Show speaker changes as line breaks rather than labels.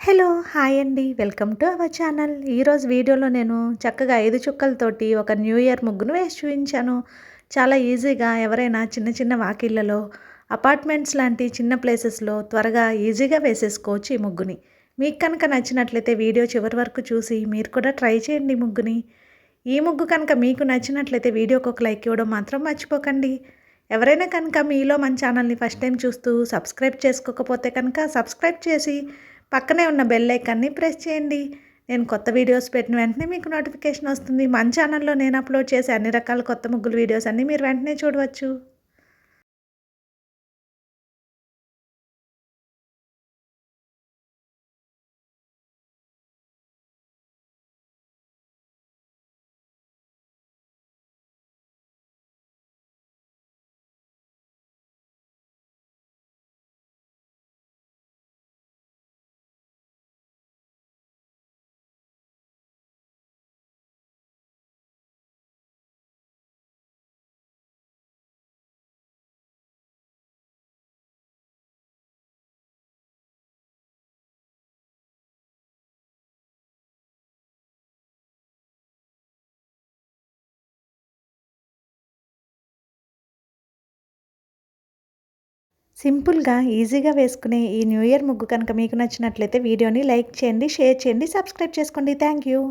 Hello! Hi అండి. Welcome to our channel. ఈరోజు వీడియోలో నేను చక్కగా 5 చుక్కలతోటి ఒక న్యూ ఇయర్ ముగ్గును వేసి చూయించాను. చాలా ఈజీగా ఎవరైనా చిన్న చిన్న వాకిళ్ళలో, అపార్ట్మెంట్స్ లాంటి చిన్న ప్లేసెస్‌లో త్వరగా ఈజీగా వేసేసుకోవచ్చు ఈ ముగ్గుని. మీకు కనుక నచ్చినట్లయితే వీడియో చివరి వరకు చూసి మీరు కూడా ట్రై చేయండి ఈ ముగ్గుని. ఈ ముగ్గు కనుక మీకు నచ్చినట్లయితే వీడియోకి ఒక లైక్ ఇవ్వడం మాత్రం మర్చిపోకండి. ఎవరైనా కనుక మీలో మన ఛానల్‌ని ఫస్ట్ టైం చూస్తూ సబ్స్క్రైబ్ చేసుకోకపోతే కనుక సబ్స్క్రైబ్ చేసి పక్కనే ఉన్న బెల్ ఐకాన్ని ప్రెస్ చేయండి. నేను కొత్త వీడియోస్ పెట్టిన వెంటనే మీకు నోటిఫికేషన్ వస్తుంది. మన ఛానల్‌లో నేను అప్లోడ్ చేసే అన్ని రకాల కొత్త ముగ్గులు వీడియోస్ అన్నీ మీరు వెంటనే చూడవచ్చు. సింపుల్‌గా, ఈజీగా వేసుకునే ఈ న్యూ ఇయర్ ముగ్గు కనుక మీకు నచ్చినట్లయితే వీడియోని లైక్ చేయండి, షేర్ చేయండి, సబ్స్క్రైబ్ చేసుకోండి. Thank you.